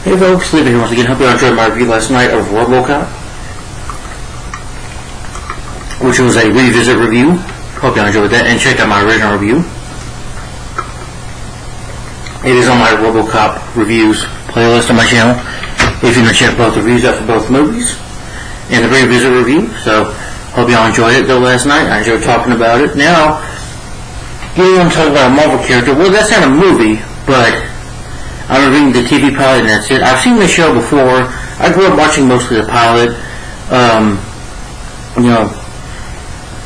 Hey folks, Levi here once again. Hope you all enjoyed my review last night of RoboCop, which was a revisit review. Hope you all enjoyed that and checked out my original review. It is on my RoboCop reviews playlist on my channel if you want to check both the reviews out for both movies and the revisit review. So, hope you all enjoyed it though last night. I enjoyed talking about it. Now, getting on to talk about a Marvel character. Well, that's not a movie, but I'm reviewing the TV pilot and that's it. I've seen the show before. I grew up watching mostly the pilot.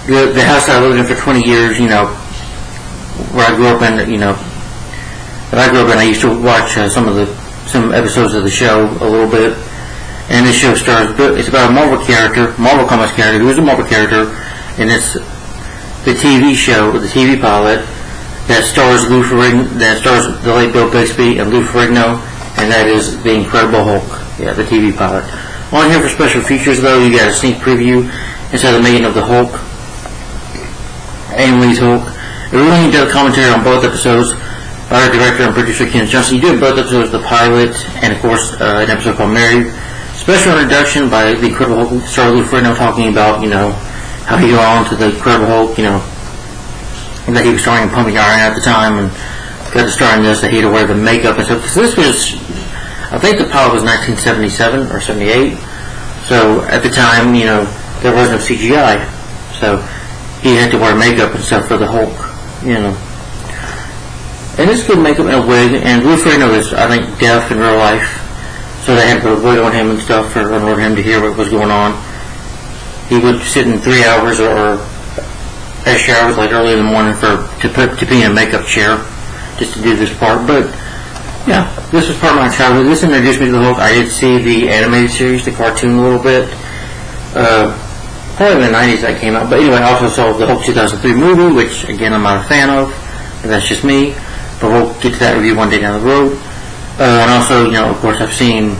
The house that I lived in for 20 years, where I grew up in, I used to watch some episodes of the show a little bit. And this show it's about a Marvel Comics character, who is a Marvel character, and it's the TV show, the TV pilot, that stars the late Bill Bixby and Lou Ferrigno, and that is The Incredible Hulk. Yeah, the TV pilot. On here for special features, though, you got a sneak preview inside the making of the Hulk, Ang Lee's Hulk. It really did a commentary on both episodes by our director and producer Ken Johnson. You did both episodes, the pilot, and of course an episode called Mary. Special introduction by The Incredible Hulk, star Lou Ferrigno, talking about how he got on to The Incredible Hulk, and that he was starring in Pumping Iron at the time, and got to star in this, that he had to wear the makeup and stuff. So this was, I think the pilot was 1977 or 78, so at the time, there was no CGI, so he had to wear makeup and stuff for the Hulk, And it's good makeup and a wig, and Lou Ferrigno is, I think, deaf in real life, so they had to put a wig on him and stuff in order for him to hear what was going on. He would sit in 3 hours or extra hours, like early in the morning, to be in a makeup chair just to do this part. But yeah, this was part of my childhood. This introduced me to the Hulk. I did see the animated series, the cartoon, a little bit. Probably in the 90s that came out. But anyway, I also saw the Hulk 2003 movie, which again I'm not a fan of. And that's just me. But we'll get to that review one day down the road. And also, of course, I've seen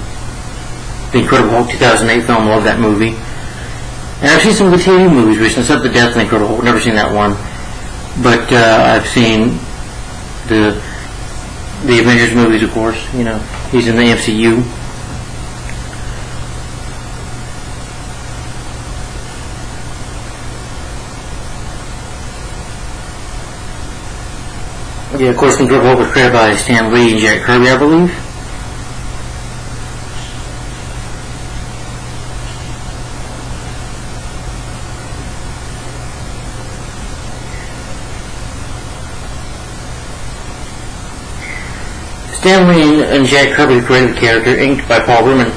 the Incredible Hulk 2008 film. Love that movie. And I've seen some of the TV movies recently, except The Death of the Incredible Hulk. Never seen that one. But I've seen the Avengers movies, of course. He's in the MCU. Yeah, of course, The Incredible Hulk was created by Stan Lee and Jack Kirby, I believe. Stan Lee and Jack Kirby created the character, inked by Paul Rubin.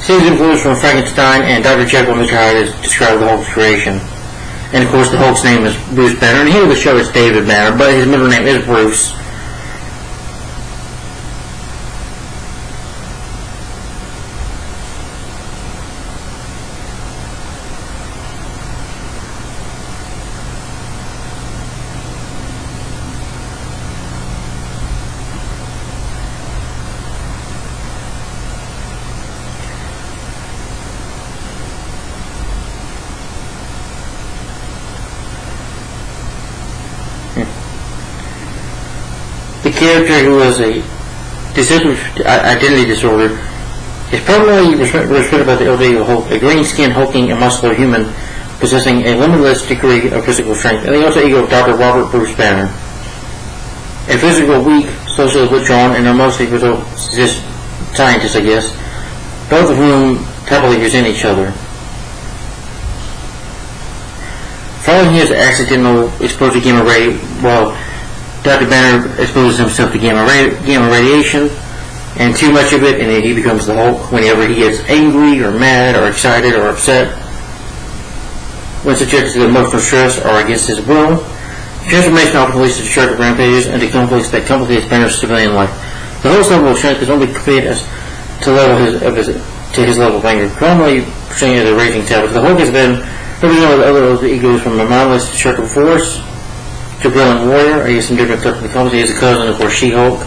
Seems influence from Frankenstein and Dr. Jekyll and Mr. Hyde as described the Hulk's creation. And of course the Hulk's name is Bruce Banner, and here in the show it's David Banner, but his middle name is Bruce. The character who has a identity disorder is primarily restricted by the ability of Hulk, a green-skinned, hulking, and muscular human possessing a limitless degree of physical strength, and the alter ego of Dr. Robert Bruce Banner. A physical weak, socially withdrawn, and are mostly just scientists, I guess, both of whom heavily resent each other. Following his accidental exposure to gamma ray, Dr. Banner exposes himself to gamma radiation, and too much of it, and he becomes the Hulk whenever he gets angry, or mad, or excited, or upset. When subjected to emotional stress or against his will, transformation often leads to destructive rampages and to conflicts that complicate Banner's civilian life. The Hulk's level of strength is only completed to his level of anger, commonly presented as a raging savage. The Hulk has been represented with other egos from a mindless destructive force to brilliant warrior. I guess some different stuff in the comics. He has a cousin, of course, She-Hulk.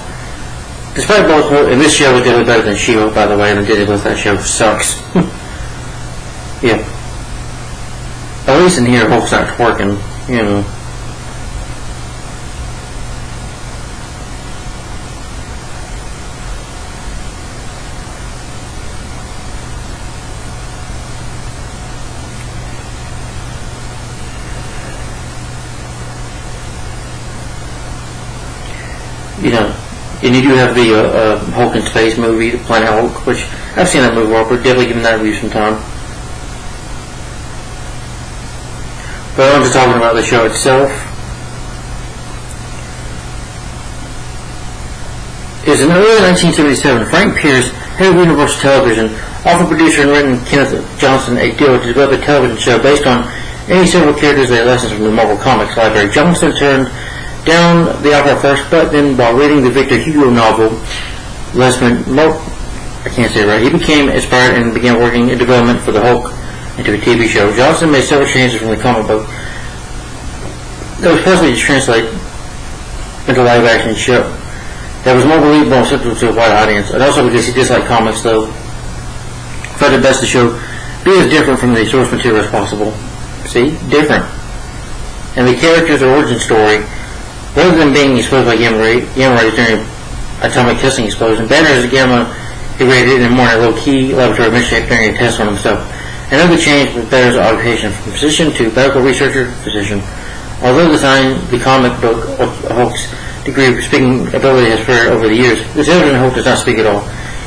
Despite both, and this show is definitely better than She-Hulk, by the way, and that show sucks. Yeah. At least in here, Hulk's not twerking, and you do have the Hulk in Space movie, the Planet Hulk, which I've seen that movie before, but definitely giving that review some time. But I'm just talking about the show itself. Is in early 1977, Frank Pierce, head of Universal Television, offered producer and written Kenneth Johnson a deal to develop a television show based on any several characters they licensed from the Marvel Comics library. Johnson turned down the offer at first, but then while reading the Victor Hugo novel, I can't say it right, he became inspired and began working in development for the Hulk into a TV show. Johnson made several changes from the comic book that was possibly to translate into a live-action show that was more believable and acceptable to a wide audience, and also because he disliked comics, though felt it best to show be as different from the source material as possible. See? Different. And the character's origin story, rather than being exposed by gamma rays during atomic testing explosion, Banner is gamma irradiated and more in a low-key laboratory mischief during a test on himself. Another change was Banner's occupation from physician to medical researcher physician. Although the comic book of Hulk's degree of speaking ability has spread over the years, the television Hulk does not speak at all.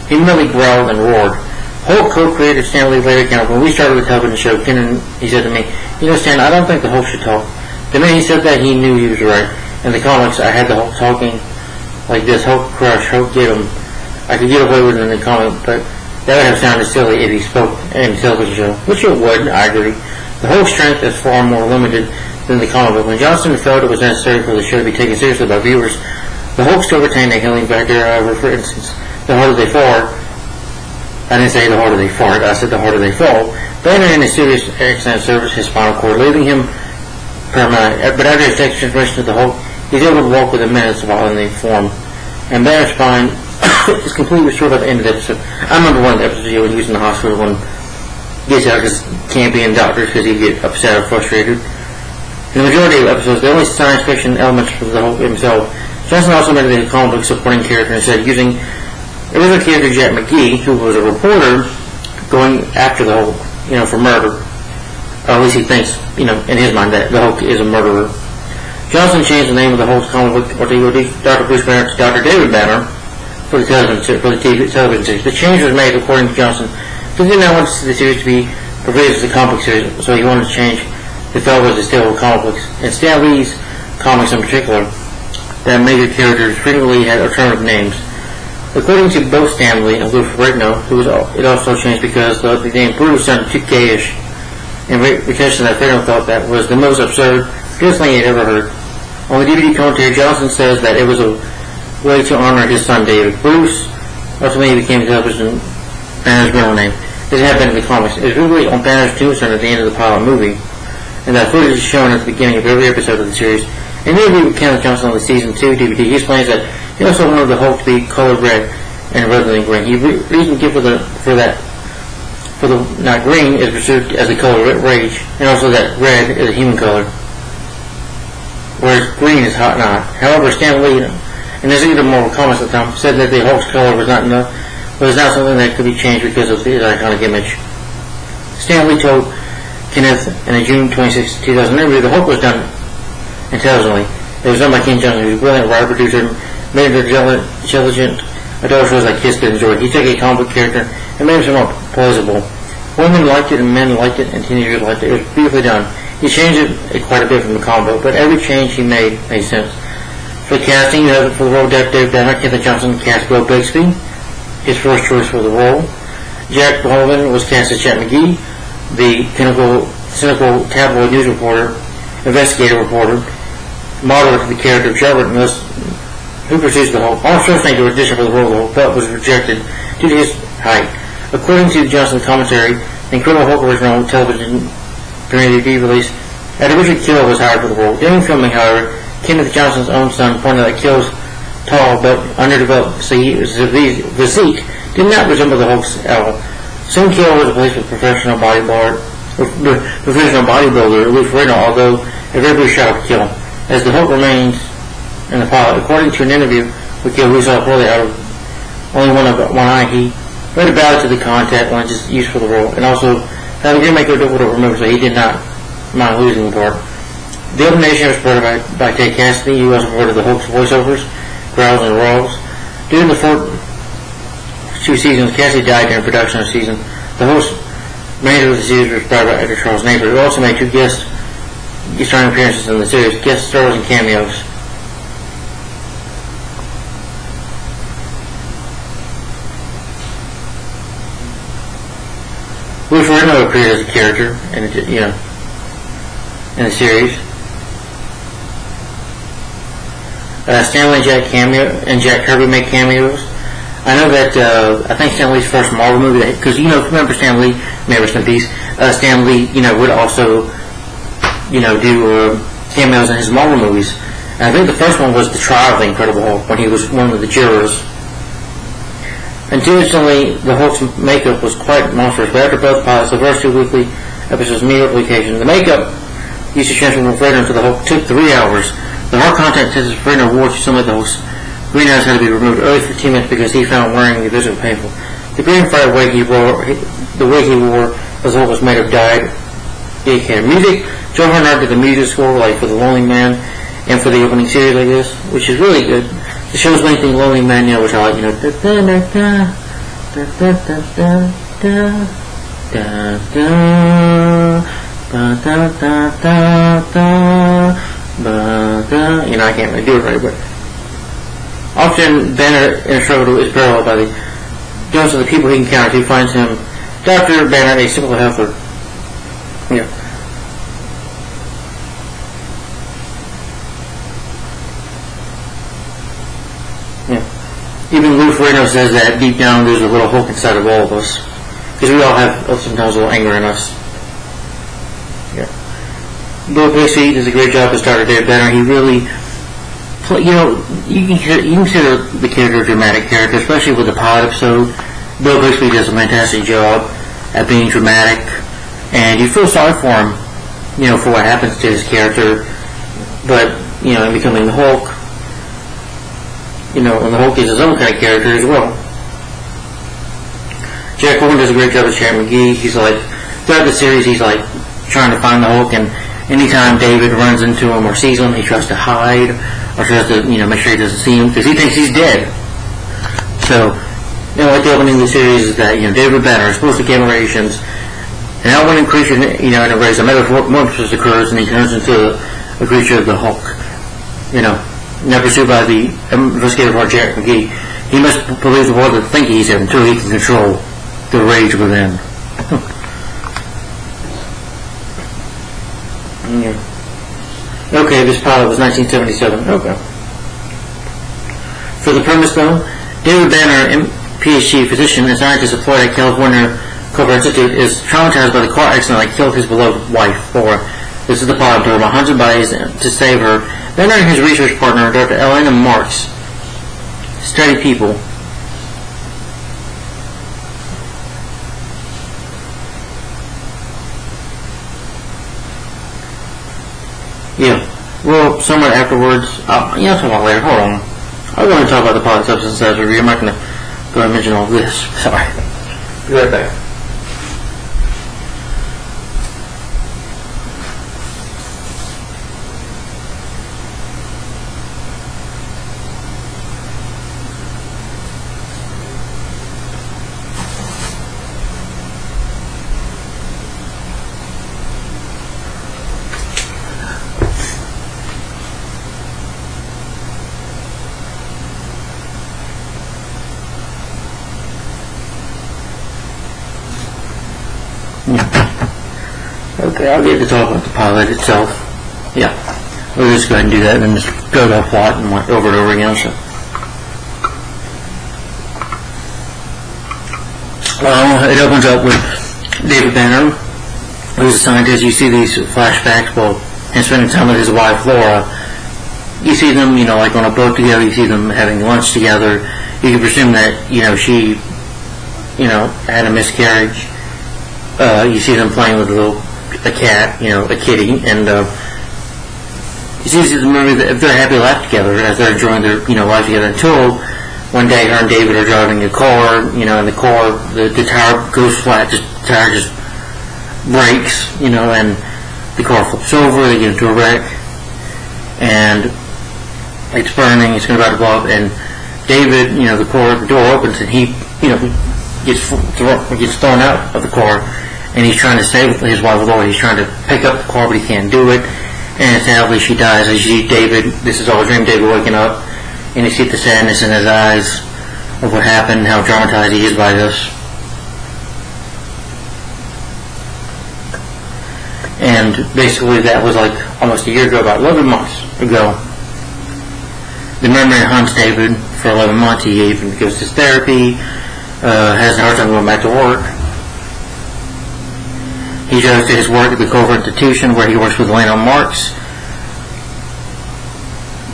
He merely growled and roared. Hulk co-creator Stan Lee later accounted, when we started the television show, he said to me, Stan, I don't think the Hulk should talk. The minute he said that, he knew he was right. In the comics, I had the Hulk talking like this, Hulk crush, Hulk get him. I could get away with it in the comic, but that would have sounded silly if he spoke in the television show, which it would, I agree. The Hulk's strength is far more limited than the comic book. When Johnson felt it was necessary for the show to be taken seriously by viewers, the Hulk still retained a healing factor. However, for instance, the harder they fall, I didn't say the harder they fart, I said the harder they fall. Banner in a serious accident service his spinal cord, leaving him permanent. But after his transformation to the Hulk, he's able to walk within minutes while in the form. And Banner's spine is completely restored at the end of the episode. I remember one of the episodes when he was in the hospital when he gets out because can't be in doctors because he'd get upset or frustrated. In the majority of episodes, the only science fiction elements for the Hulk himself. Johnson also made the comic book supporting character and said using original character Jack McGee, who was a reporter going after the Hulk, for murder. Or at least he thinks, in his mind that the Hulk is a murderer. Johnson changed the name of the Hulk's comic book or Dr. Bruce Banner to Dr. David Banner for the television series. The change was made, according to Johnson, because he did not want the series to be pervaded as a comic book series, so he wanted to change the fellows to still comic books. And Stan Lee's comics in particular, that major characters frequently had alternative names. According to both Stan Lee and Lou Ferrigno, it also changed because the name Bruce sounded too gayish, and retention that Ferrigno thought that was the most absurd thing he had ever heard. On the DVD commentary, Johnson says that it was a way to honor his son David. Bruce ultimately became television Banner's middle name. It had been in the comics. It was really on Banner's tombstone at the end of the pilot movie, and that footage is shown at the beginning of every episode of the series. In the interview with Kenneth Johnson on the Season 2 DVD, he explains that he also wanted the Hulk to be colored red and rather than green. The reason given for the not green is perceived as the color rage, and also that red is a human color, whereas green is hot not. However, Stan Lee, and there's even more comments at the time, said that the Hulk's color was not something that could be changed because of his iconic image. Stan Lee told Kenneth in a June 26, 2000 interview, the Hulk was done intelligently. It was done by Ken Johnson, who was a brilliant writer, producer, made it intelligent adult shows like Kids could enjoy. He took a comic book character and made him somewhat plausible. Women liked it and men liked it and teenagers liked it. It was beautifully done. He changed it quite a bit from the comic book, but every change he made sense. For casting, for the role of David Banner, Kenneth Johnson cast Bill Bixby, his first choice for the role. Jack Baldwin was cast as Jack McGee, the cynical tabloid news reporter, investigative reporter, moderate to the character of Trevor, who pursues the Hulk. Arnold Schwarzenegger auditioned for the role of the Hulk, but was rejected due to his height. According to Johnson's commentary, the Incredible Hulk original television DVD release, Ed Richard Kill was hired for the role. During filming, however, Kenneth Johnson's own son pointed out that Kill's tall but underdeveloped physique did not resemble the Hulk's at all. Soon Kill was replaced with professional bodybuilder Lou Ferrigno, although a very brief shot of Kill. As the Hulk remains in the pilot, according to an interview with Kill, who saw poorly out of only one eye, he read about it to the contact lenses used for the role, and also had a good maker would remember, so he did not mind losing the part. The Open Nation was supported by Ted Cassidy, who also supported the Hulk's voiceovers. Growls and Rolls. During the first 2 seasons, Cassidy died during production of the season. The host manager of the series was played by actor Charles Napier, who also made 2 guest starring appearances in the series, guest stars and cameos. Lou Ferrigno appeared as a character in the series. Stan Lee and Jack Kirby make cameos. I know that I think Stan Lee's first Marvel movie, because remember Stan Lee, may rest in peace. Stan Lee, would also do cameos in his Marvel movies. And I think the first one was the trial of the Incredible Hulk, when he was one of the jurors. Unfortunately, the Hulk's makeup was quite monstrous, but after both pilots, the first 2 weekly episodes meet application, the makeup used to transform from Fredo into the Hulk took 3 hours. The hard contact tested Fredo wore to some of the Hulk's green eyes had to be removed early 15 minutes because he found wearing the vision painful. The green fire wig he wore, as Hulk was made of dyed dedicated music. Joe Bernard did the music score, like for The Lonely Man and for the opening series, I guess, which is really good. The show's main thing, Lonely Man, which I like, I can't really do it right, but often Banner in a struggle is paralleled by the Jones of the people he encounters. He finds him, Dr. Banner, a simple helper. Even Lou Ferrigno says that deep down there's a little Hulk inside of all of us, because we all have sometimes a little anger in us. Bill Bixby does a great job as Dr. David Banner. He really, you can consider the character a dramatic character, especially with the pilot episode. Bill Bixby does a fantastic job at being dramatic, and you feel sorry for him, for what happens to his character. But in becoming the Hulk, and the Hulk is his own kind of character as well. Jack Horn does a great job as Chair McGee. He's throughout the series, he's trying to find the Hulk, and anytime David runs into him or sees him, he tries to hide or tries to, make sure he doesn't see him because he thinks he's dead. So, like the opening of the series is that, David Banner is supposed to generations, and out one creature, in a race, a metamorphosis occurs, and he turns into a creature of the Hulk. Now pursued by the investigator for Jack McGee, he must believe the world that think he's him until he can control the rage within. Okay, this pilot was 1977. Okay. For the premise, though, David Banner, PhD physician and scientist employed at California Cobra Institute, is traumatized by the car accident that killed his beloved wife, Laura. This is the pilot. There were 100 bodies to save her. Banner and his research partner, Dr. Elena Marks, study people. Well, somewhere afterwards, I'll talk about it later. Hold on. I want to talk about the pilot substance as review. I'm not going to go and mention all this. Sorry. Be right back. Okay, I'll get to talk about the pilot itself. Yeah, we'll just go ahead and do that and then just go to the plot and over and over again. So, it opens up with David Banner, who's a scientist. You see these flashbacks and spending time with his wife Laura. You see them, like on a boat together. You see them having lunch together. You can presume that she, had a miscarriage. You see them playing with a cat, a kitty, and you see the movie that they're happy life together as they're enjoying their life together until one day her and David are driving a car, and the car the tire goes flat, the tire just breaks, and the car flips over. They get into a wreck, and it's burning, it's going to blow up, and David, the door opens, and he, gets thrown out of the car, and he's trying to save his wife, Laura. He's trying to pick up the car, but he can't do it, and sadly she dies. As you see David, this is all a dream, David waking up, and you see the sadness in his eyes of what happened, how traumatized he is by this. And basically that was like almost a year ago, about 11 months ago. The memory haunts David for 11 months. He even goes to therapy, has a hard time going back to work. He goes to his work at the Culver Institution, where he works with Elena Marks.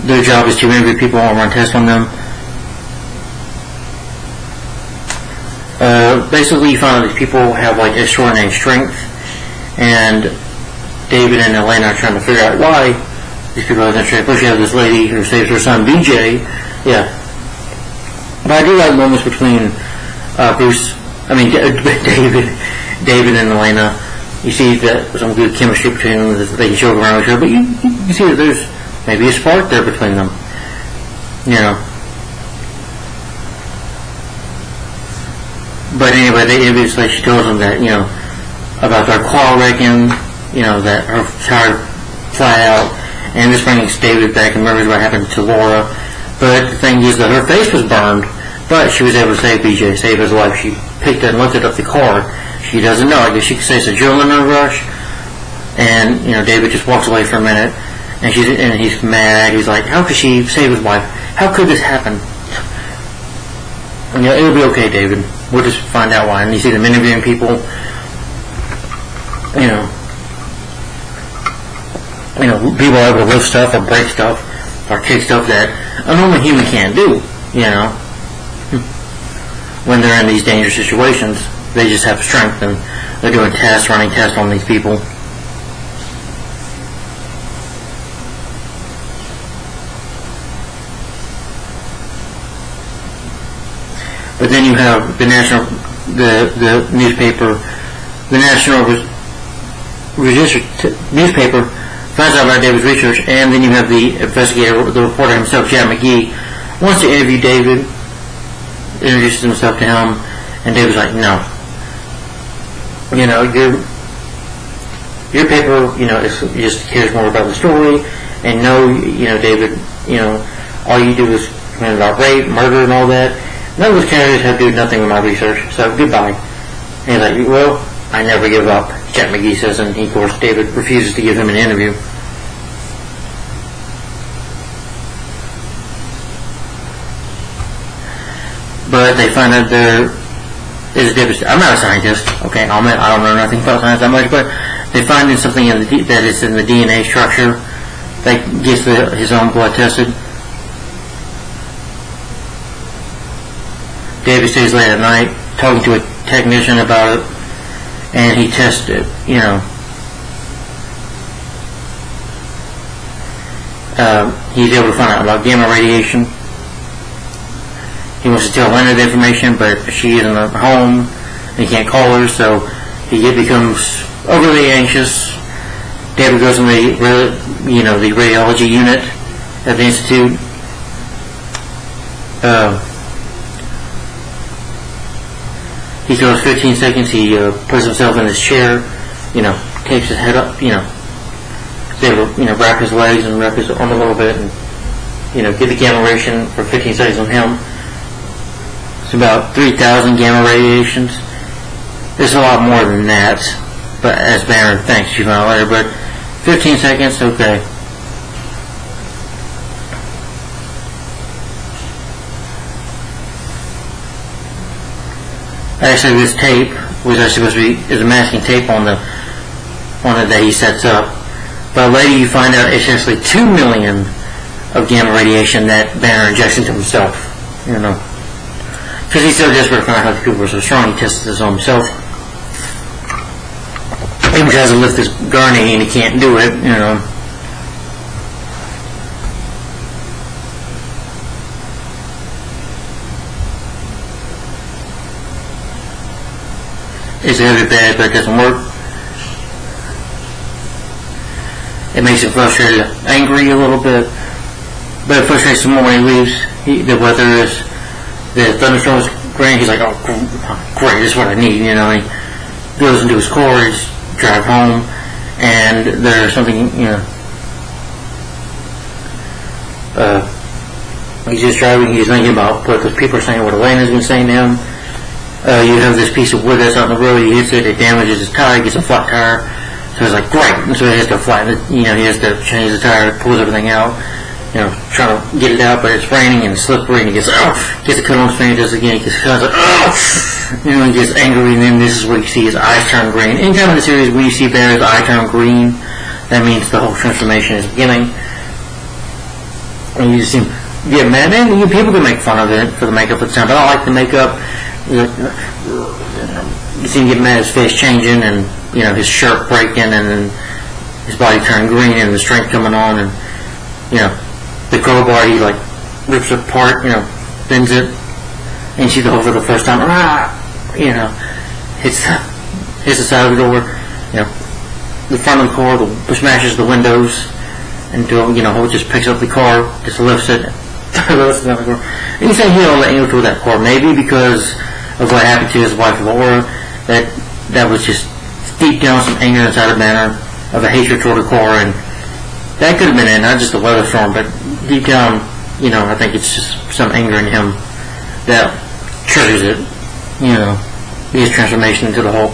Their job is to interview people and run tests on them. Basically, you find out these people have like extraordinary strength, and David and Elena are trying to figure out why these people have that strength. First, you have this lady who saves her son, BJ. Yeah. But I do like moments between David and Elena. You see that some good chemistry between them that they can show around each other, but you see that there's maybe a spark there between them. But anyway, she tells them that, about their car wrecking, that her tire flat out, and this brings David back and remembers what happened to Laura. But the thing is that her face was burned, but she was able to save BJ, save his life. She picked it and lifted up the car. She doesn't know. I guess she could say it's a adrenaline rush. And, David just walks away for a minute, and he's mad. He's like, how could she save his wife? How could this happen? And, it'll be okay, David. We'll just find out why. And you see them interviewing people, people are able to lift stuff or break stuff or kick stuff that a normal human can't do, when they're in these dangerous situations. They just have strength, and they're doing running tests on these people. But then you have the National Register newspaper finds out about David's research, and then you have the investigator, the reporter himself, Jack McGee, wants to interview David, introduces himself to him, and David's like, no. Your paper, just cares more about the story, and David, all you do is complain about rape, murder, and all that. None of those candidates have to do nothing with my research, so goodbye. And he's like, well, I never give up, Jack McGee says, and of course David refuses to give him an interview. But they find out there is a difference. I'm not a scientist, okay, I don't know nothing about science that much, but they find something that is in the DNA structure that gets his own blood tested. David stays late at night talking to a technician about it, and he tests it, he's able to find out about gamma radiation. He wants to tell Lena the information, but she isn't at home, and he can't call her, so he becomes overly anxious. David goes in the radiology unit at the institute. He goes 15 seconds, he puts himself in his chair, takes his head up, he's able to, wrap his legs and wrap his arm a little bit, and, get the gamma radiation for 15 seconds on him. It's about 3,000 gamma radiations. There's a lot more than that, but as Baron thinks, you find out later, but 15 seconds, okay. Actually, this tape was actually supposed to be is a masking tape on the that he sets up, but later you find out it's actually 2 million of gamma radiation that Banner injects into himself. Because he's so desperate to find out how the people are so strong, he tests this on himself. He tries to lift this gurney and he can't do it. It's really bad, but it doesn't work. It makes him frustrated, angry a little bit. But it frustrates him more when he leaves. The weather is, the thunderstorms rain. He's like, oh, great, this is what I need. You know, he goes into his car, he's drive home, and there's something, you know, he's just driving, he's thinking about what those people are saying, what Elena's been saying to him. You have this piece of wood that's out on the road, he hits it, it damages his tire, gets a flat tire. So he's like, great. And so he has to flatten it, you know, he has to change the tire, pulls everything out, you know, trying to get it out, but it's raining and slippery, and he gets a cut on his finger, does it again, he gets cut, like, you know, he gets angry, and then this is where you see his eyes turn green. Anytime in the series where you see Bear's eye turn green, that means the whole transformation is beginning. And you just see him get mad, and people can make fun of it for the makeup at the time, but I like the makeup. You see him get mad, his face changing, and, you know, his shirt breaking, and then his body turning green, and the strength coming on, and, you know, the crowbar, he, like, rips it apart, you know, bends it, and you see the hole for the first time, you know, hits the side of the door, you know, the front of the car, smashes the windows, until, you know, Hulk just picks up the car, just lifts it, lifts it out of the car. And you say he'll let you through that car, maybe because of what happened to his wife Laura, that was just deep down some anger inside of Banner, of a hatred toward the car, and that could have been it, not just a weather storm, but deep down, you know, I think it's just some anger in him that triggers it, you know, his transformation into the Hulk.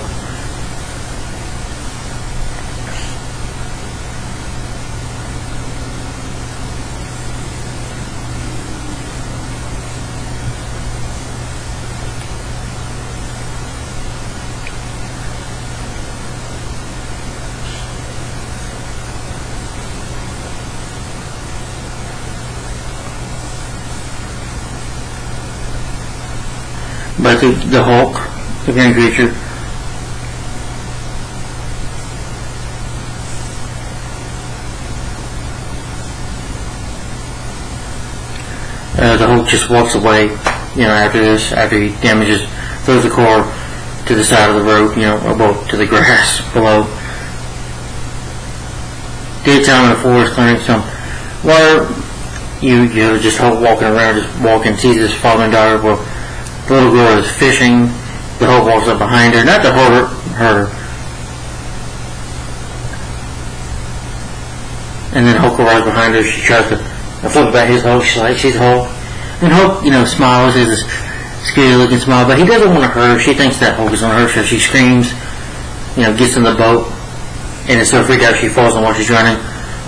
But the Hulk, the Green Creature, the Hulk just walks away, you know, after this, after he throws the car to the side of the road, you know, or well, to the grass below. Daytime in the forest, learning some where you know, just Hulk walking around, just walking, sees his father and daughter. Well, the little girl is fishing. The Hulk walks up behind her, not to hurt her. And then Hulk arrives behind her. She tries to flip back his Hulk. She's like, she's Hulk. And Hulk, you know, smiles, has this scary-looking smile, but he doesn't want to hurt her. She thinks that Hulk is going to hurt her, so she screams, you know, gets in the boat, and is so freaked out she falls on while she's running.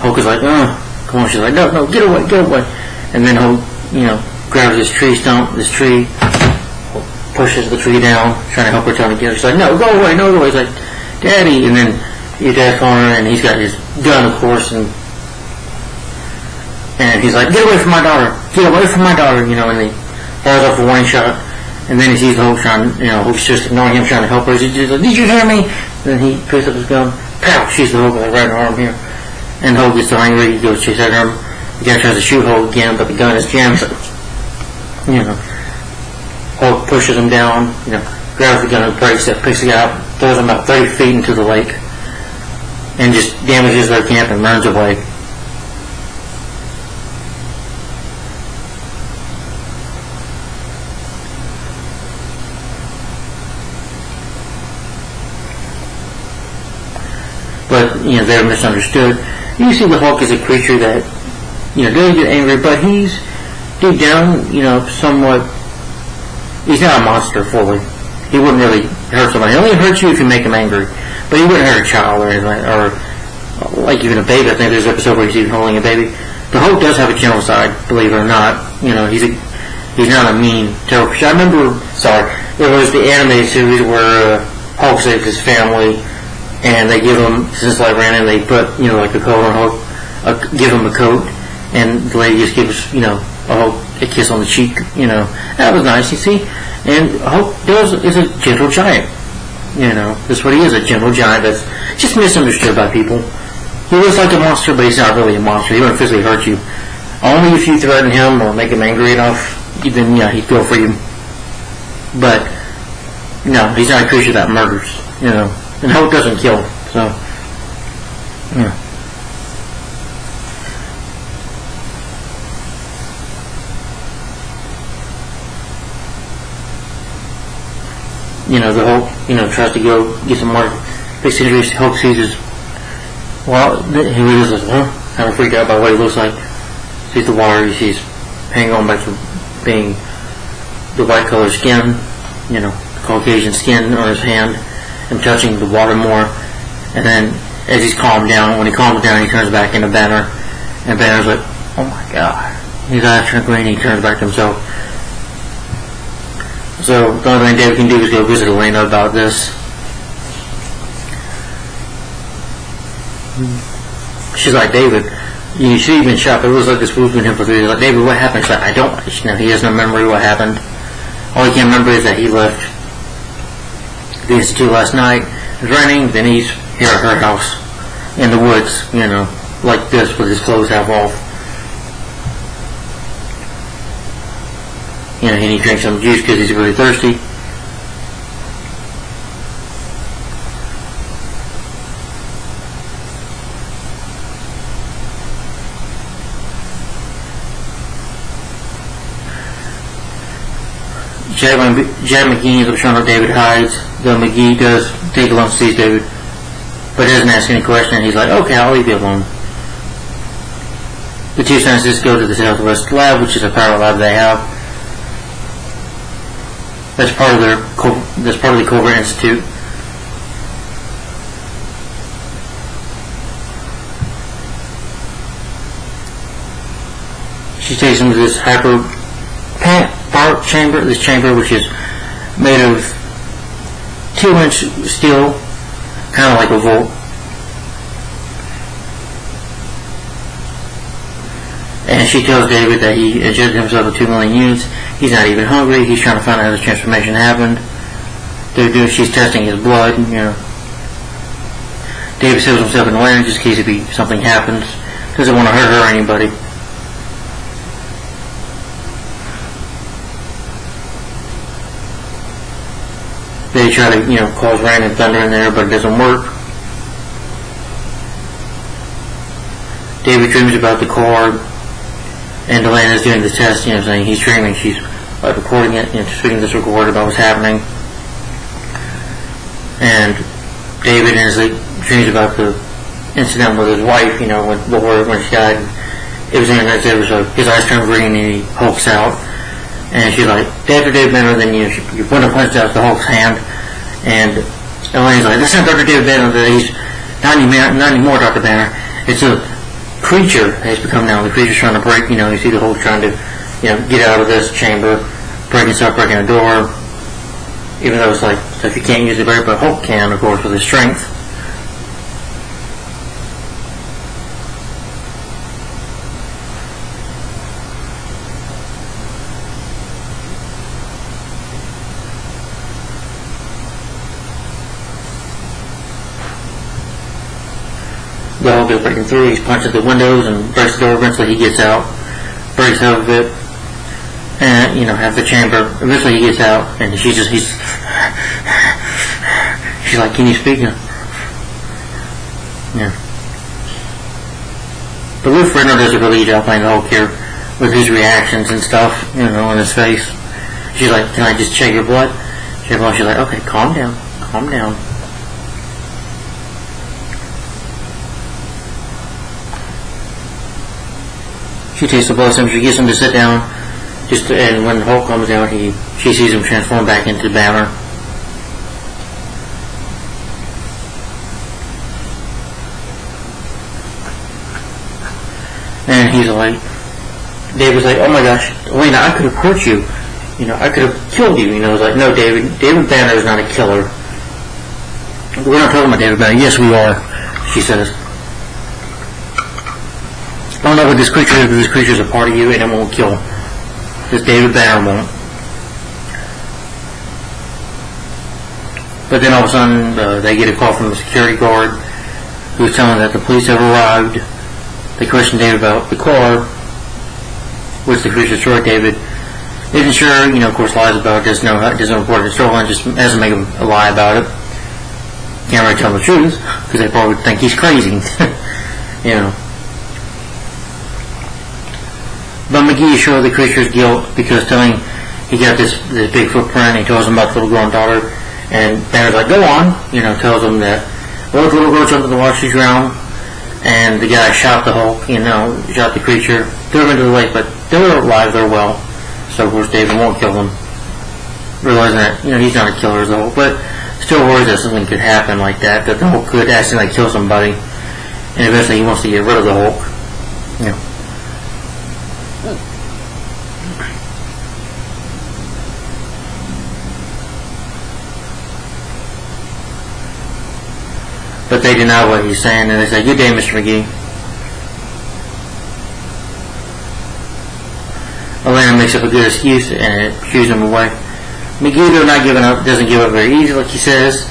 Hulk is like, oh, come on. She's like, no, get away. And then Hulk, you know, grabs this tree, pushes the tree down, trying to help her tell him to get her. She's like, no, go away. He's like, Daddy. And then your dad's calling her, and he's got his gun, of course, and he's like, get away from my daughter, you know, and he fires off a warning shot, and then he sees the Hulk trying, you know, Hulk's just ignoring him, trying to help her. He's like, did you hear me? And then he picks up his gun, pow, shoots the Hulk right in the arm here, and Hulk gets so angry, he goes chase after him. The guy tries to shoot Hulk again, but the gun is jammed, so, you know, Hulk pushes him down, you know, grabs the gun and breaks it, picks it up, throws him about 30 feet into the lake, and just damages their camp and runs away. But, you know, they're misunderstood. You see the Hulk is a creature that, you know, doesn't get angry, but he's deep down, you know, somewhat, he's not a monster fully. He wouldn't really hurt somebody. He only hurts you if you make him angry. But he wouldn't hurt a child or anything, or like even a baby. I think there's an episode where he's even holding a baby. The Hulk does have a gentle side, believe it or not. You know, he's not a mean, terrible creature. I remember, there was the animated series where Hulk saves his family, and they give him, since I ran in, they put, you know, like a coat on Hulk, give him a coat, and the lady just gives, you know, a kiss on the cheek, you know. That was nice, you see. And Hulk is a gentle giant, you know. That's what he is, a gentle giant that's just misunderstood by people. He looks like a monster, but he's not really a monster. He won't physically hurt you. Only if you threaten him or make him angry enough, then, yeah, he'd go for you. But, no, he's not a creature that murders, you know. And Hulk doesn't kill, so, yeah. the Hulk, tries to go get some more face injuries. Hulk sees his, he realizes, kind of freaked out by what he looks like. Sees the water, he sees Pang going back to being the white color skin, Caucasian skin on his hand, and touching the water more. And then, as he's calmed down, when he calms down, he turns back into Banner, and Banner's like, oh my god. His eyes turn green, he turns back to himself. So, the only thing David can do is go visit Elena about this. She's like, David, you should have been shot, but it looks like this fool's been here for 3 days. Like, David, what happened? She's like, I don't, he has no memory of what happened. All he can remember is that he left the Institute last night. It was raining, then he's here at her house in the woods, like this with his clothes half off. And he drinks some juice because he's really thirsty. Jack McGee ends up showing up David hides, though McGee does take alone to see David, but doesn't ask any question. He's like, okay, I'll leave you alone. The two scientists go to the Southwest Lab, which is a power lab they have. That's part of the Covert Institute. She takes him to this power chamber, this chamber which is made of 2-inch steel, kind of like a volt. And she tells David that he injected himself with 2 million units. He's not even hungry. He's trying to find out how the transformation happened. She's testing his blood. David seals himself in the lantern just in case something happens. Doesn't want to hurt her or anybody. They try to, cause rain and thunder in there, but it doesn't work. David dreams about the car. And Elena's doing the test, saying he's dreaming. She's recording it, speaking this record about what's happening. And David in his dreams about the incident with his wife, when she died. It was in the next episode. His eyes turn green and he hulks out. And she's like, Dr. David Banner, then you put a punch out the Hulk's hand. And Elena's like, that's not Dr. David Banner, he's not anymore Dr. Banner. It's a creature has become now. The creature's trying to break, you see the Hulk trying to, get out of this chamber, breaking a door, even though it's like, so if you can't use the barrier, but Hulk can, of course, with his strength. The Hulk is breaking through, he's punching the windows and breaks the door. Eventually he gets out, breaks out of it, and, have the chamber. Eventually he gets out, and she's like, can you speak? Yeah. But Lou Ferrigno does a really good job playing the Hulk here, with his reactions and stuff, on his face. She's like, can I just check your blood? She's like, okay, calm down. She takes the blood sample, she gets him to sit down, and when Hulk comes down, she sees him transform back into Banner. And he's like, David's like, oh my gosh, Elena, I could have hurt you. I could have killed you. It's like, no, David Banner is not a killer. We're not talking about David Banner. Yes, we are, she says. I don't know what this creature is, but this creature is a part of you and it won't kill. This David Banner won't. But then all of a sudden, they get a call from the security guard who's telling them that the police have arrived. They question David about the car, which the creature destroyed. David isn't sure, of course lies about it, doesn't report it stolen, just hasn't made a lie about it. Can't really tell the truth, because they probably would think he's crazy. But McGee is sure of the creature's guilt because telling he got this big footprint, he tells him about the little girl and daughter, And Banner's like, go on, tells him that, well, the little girl jumped in the water, she drowned, and the guy shot the Hulk, shot the creature, threw him into the lake, but they're alive, they're well. So, of course, David won't kill them, realizing that, he's not a killer as the Hulk, but still worries that something could happen like that the Hulk could accidentally kill somebody, and eventually he wants to get rid of the Hulk. But they deny what he's saying, and they say, good day, Mr. McGee. Elena makes up a good excuse, and it shoos him away. McGee, though not giving up, doesn't give up very easy, like he says.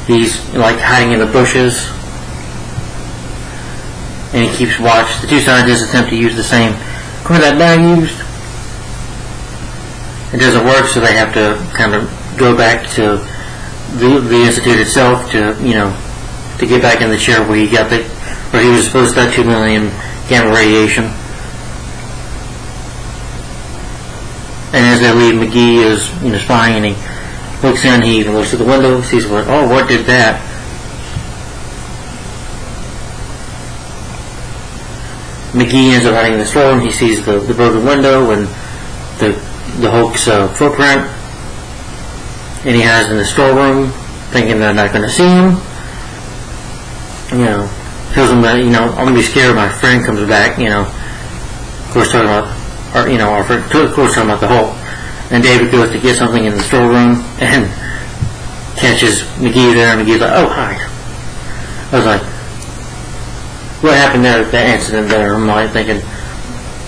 He's, hiding in the bushes. And he keeps watch. The two scientists attempt to use the same equipment that Banner used. It doesn't work, so they have to kind of go back to the Institute itself to get back in the chair where he was supposed to have 2 million gamma radiation. And as they leave, McGee is spying, and he looks in. He even looks at the window, sees what did that? McGee ends up hiding in the store, and he sees the broken window and the Hulk's footprint, and he hides in the storeroom, thinking they're not going to see him. Tells him that, I'm going to be scared when my friend comes back, of course talking about, our friend, of course talking about the Hulk. And David goes to get something in the storeroom and catches McGee there, and McGee's like, oh, hi. I was like, what happened there, that incident there? I'm like thinking,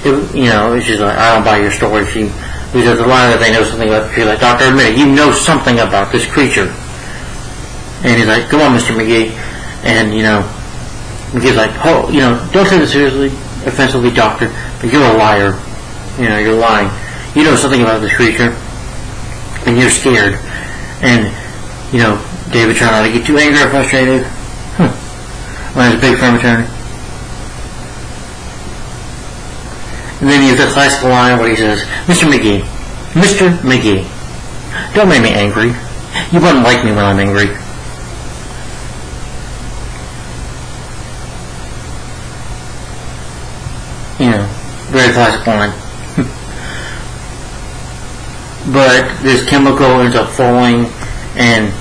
it's just like, I don't buy your story. Because the line that they know something about the creature, like, Doctor, admit it, you know something about this creature. And he's like, come on, Mr. McGee. And, McGee's like, oh, don't take this seriously, offensively, Doctor, but you're a liar. You're lying. You know something about this creature, and you're scared. And, David trying not to get too angry or frustrated. When he's a big firm attorney. And then he has the classical line where he says, Mr. McGee, don't make me angry. You wouldn't like me when I'm angry. Very classic line. But this chemical ends up falling, and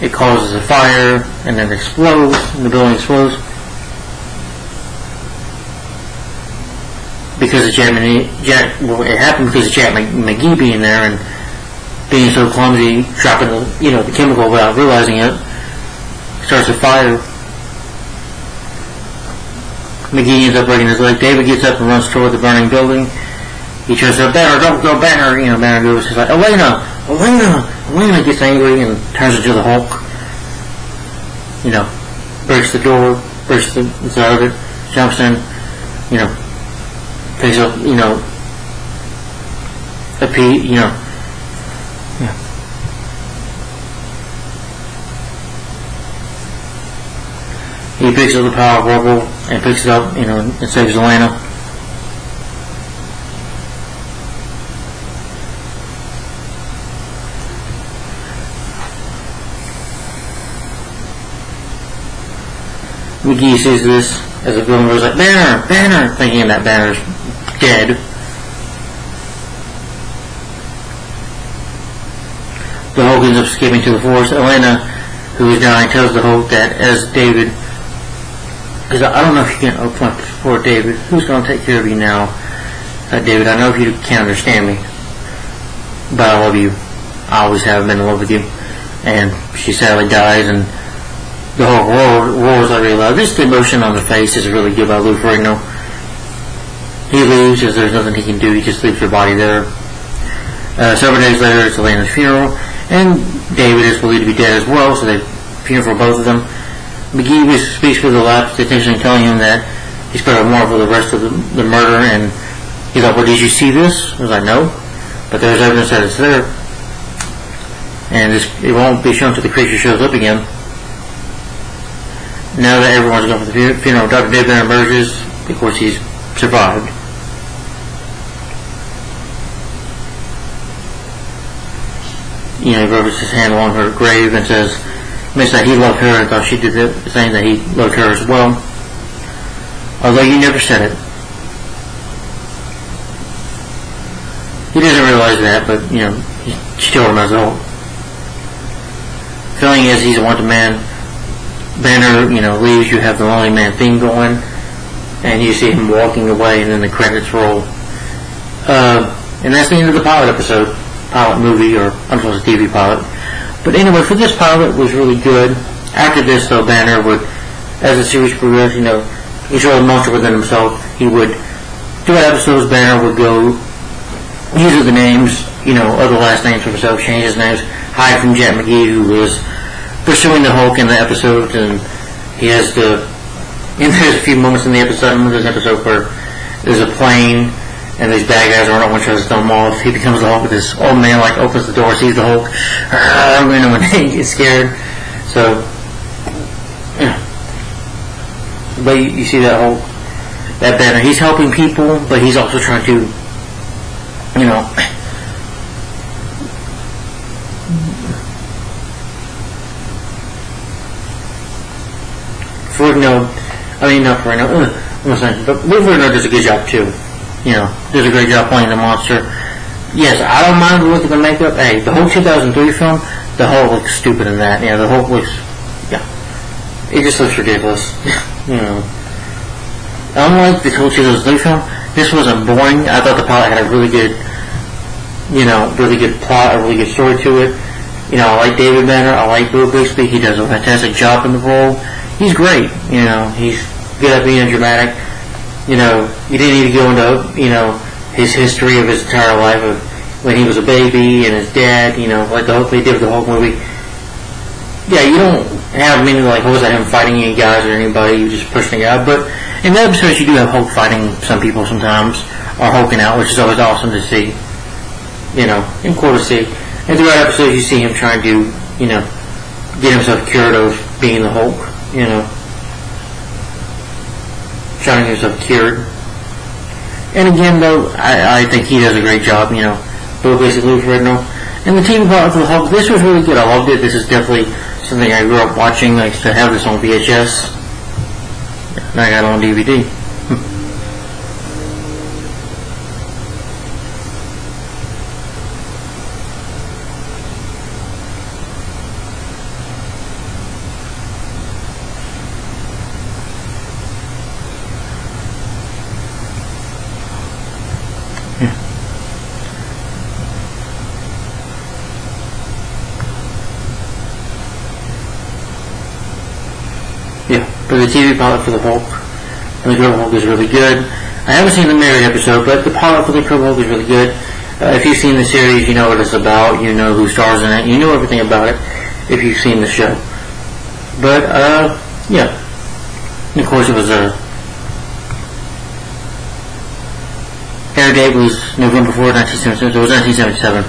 it causes a fire, and then it explodes, and the building explodes. Because of it happened because of Jack McGee being there and being so clumsy, dropping the chemical without realizing it, starts a fire. McGee ends up breaking his leg. David gets up and runs toward the burning building. He tries to, Banner, don't go, Banner. Banner goes, he's like, Elena. Elena gets angry and turns into the Hulk. Breaks the door, breaks the inside of it, jumps in, picks up, a piece, yeah. He picks up the pile of rubble and picks it up, and saves Elena. McGee sees this as the villain goes like, Banner, thinking that Banner's dead. The Hulk ends up escaping to the forest. Elena, who is dying, tells the Hulk that as David, because I don't know if you can open up for David, who's going to take care of you now? David, I know if you can't understand me, but I love you. I always have been in love with you. And she sadly dies, and the Hulk roars like really loud. This emotion on the face is really good by Lou Ferrigno. He leaves because there's nothing he can do. He just leaves her body there. Several days later, it's Elena's funeral, and David is believed to be dead as well, so they funeral for both of them. McGee speaks with the lab technician, telling him that he's got to mourn for the rest of the murder, and he's like, well, did you see this? I was like, no, but there's evidence that it's there, and it won't be shown until the creature shows up again. Now that everyone's gone for the funeral, Dr. David Banner emerges. Of course, he's survived. he rubs his hand along her grave and says, admits that he loved her and thought she did the same, that he loved her as well. Although you never said it. He doesn't realize that, but, he still remembers the Hulk. Feeling as he's a wanted man, Banner, leaves, you have the Lonely Man theme going, and you see him walking away, and then the credits roll. And that's the end of the pilot episode. Pilot movie, or I'm supposed to TV pilot. But anyway, for this pilot, it was really good. After this, though, Banner would, as the series progressed, he's really a monster within himself. He would, throughout episodes, Banner would go, use the names, other last names for himself, change his names, hide from Jack McGee, who was pursuing the Hulk in the episode, and he has to, and there's a few moments in this episode where there's a plane, and these bad guys are on one trying to throw him off. He becomes the Hulk with this old man, opens the door, sees the Hulk, and he gets scared. So, yeah. But you see that Hulk, that Banner, he's helping people, but he's also trying to, but Wolverine does a good job too. Does a great job playing the monster. Yes, I don't mind the look of the makeup. Hey, the whole 2003 film, the Hulk looks stupid in that. The Hulk looks, it just looks ridiculous. Unlike the whole 2003 film, this wasn't boring. I thought the pilot had a really good, really good plot, a really good story to it. I like David Banner. I like Bill Bixby. He does a fantastic job in the role. He's great. He's good at being dramatic. You didn't need to go into, his history of his entire life of when he was a baby and his dad, like the Hulk they did with the Hulk movie. Yeah, you don't have many was him fighting any guys or anybody, you just pushing the guy. But in the episodes you do have Hulk fighting some people sometimes, or hulking out, which is always awesome to see. And cool to see. And throughout episodes you see him trying to, get himself cured of being the Hulk, trying to get himself cured. And again, though, I think he does a great job, Bill basically original. And the TV pilot for the Hulk, this was really good. I loved it. This is definitely something I grew up watching. I used to have this on VHS. And I got it on DVD. But the TV pilot for the Hulk, and the Incredible Hulk is really good. I haven't seen the married episode, but the pilot for the Incredible Hulk is really good. If you've seen the series, you know what it's about. You know who stars in it. You know everything about it if you've seen the show. But, yeah. And of course, it was air date was November 4th, 1977. So it was 1977.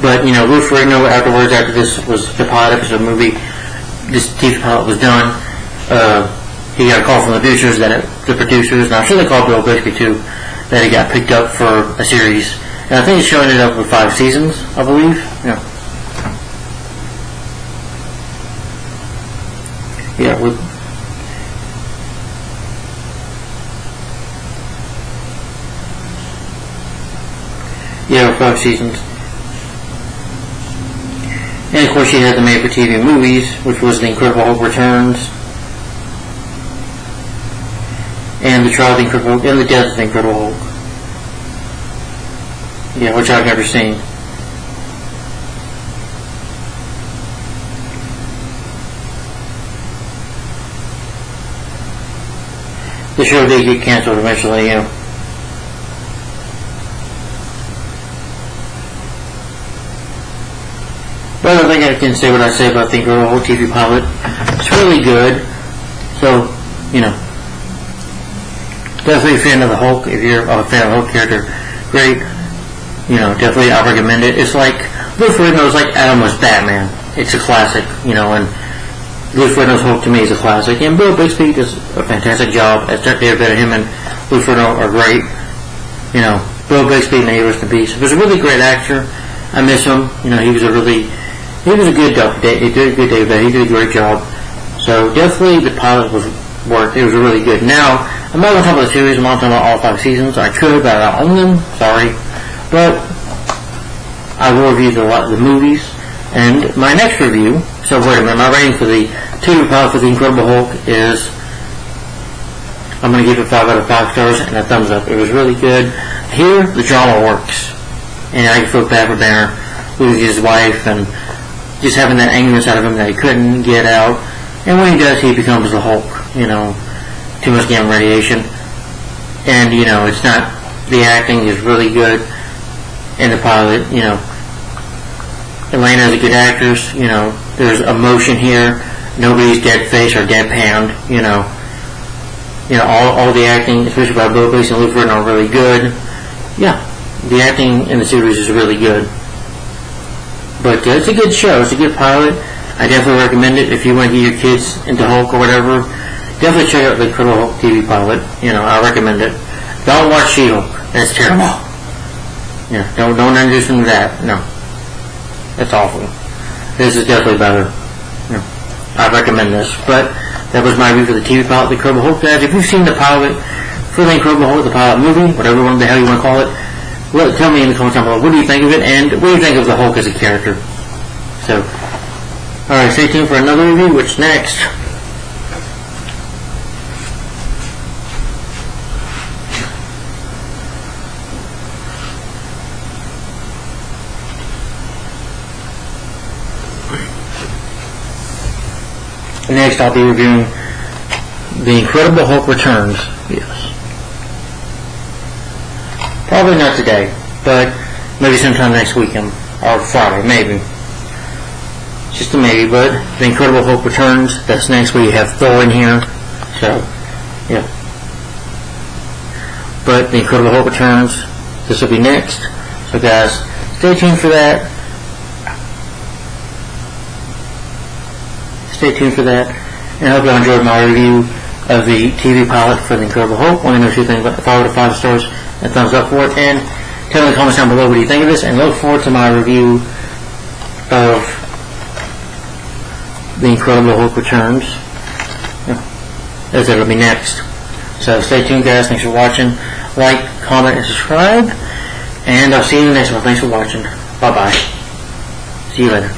But, Lou Ferrigno afterwards, after this was the pilot episode movie, this TV pilot was done. He got a call from the producers, and I'm sure they called Bill Bixby too, that he got picked up for a series. And I think the show ended up with 5 seasons, I believe. Yeah. Yeah, with 5 seasons. And of course you had the made-for-TV movies, which was The Incredible Hulk Returns, and The Trial of the Incredible Hulk, and The Death of the Incredible Hulk. Yeah, which I've never seen. The show did get canceled eventually, yeah. But I think I can say what I say about the Incredible Hulk TV pilot. It's really good. So, definitely a fan of the Hulk. If you're a fan of the Hulk character, great. Definitely I recommend it. It's like, Lou Ferrigno's like Adam was Batman. It's a classic, and Lou Ferrigno's Hulk to me is a classic. And Bill Bixby does a fantastic job. As David Banner, him and Lou Ferrigno are great. Bill Bixby, may he rest in peace. He was a really great actor. I miss him. You know, he was a good Dave. He did a good Dave. He did a great job. So definitely the pilot was worked. It was really good. Now, I'm not going to talk about the series. I'm not talking about all 5 seasons. I could, but I don't own them. Sorry. But I will review the movies. And my next review, so wait a minute, my rating for the TV pilot for The Incredible Hulk is, I'm going to give it 5 out of 5 stars and a thumbs up. It was really good. Here, the drama works. And I feel bad for Banner losing his wife and just having that anger inside of him that he couldn't get out. And when he does, he becomes the Hulk, you know, too much gamma radiation. And, you know, it's not, the acting is really good in the pilot, you know. Elena is a good actress, you know, there's emotion here. Nobody's dead face or deadpanned, you know. You know, all the acting, especially by Bill Bates and Luke Burton, are really good. Yeah, the acting in the series is really good. But it's a good show. It's a good pilot. I definitely recommend it if you want to get your kids into Hulk or whatever. Definitely check out the Incredible Hulk TV pilot. You know, I recommend it. Don't watch She-Hulk. That's terrible. Yeah, don't introduce them to that. No, that's awful. This is definitely better. You know, I recommend this. But that was my review for the TV pilot, The Incredible Hulk. Guys, if you've seen the pilot for The Incredible Hulk, the pilot movie, whatever the hell you want to call it, tell me in the comments down below, what do you think of it, and what do you think of the Hulk as a character? So, alright, stay tuned for another review. What's next? Next, I'll be reviewing The Incredible Hulk Returns. Yes. Probably not today, but maybe sometime next weekend, or Friday, maybe. Just a maybe, but The Incredible Hulk Returns, that's next week. You have Thor in here, so, yeah. But The Incredible Hulk Returns, this will be next. So guys, stay tuned for that. Stay tuned for that, and I hope you enjoyed my review of the TV pilot for The Incredible Hulk. Let me know what you think about it. 5 out of 5 stars and thumbs up for it, and tell me in the comments down below what you think of this, and look forward to my review of The Incredible Hulk Returns, as it'll be next. So stay tuned guys, thanks for watching, like, comment, and subscribe, and I'll see you in the next one. Thanks for watching, bye bye, see you later.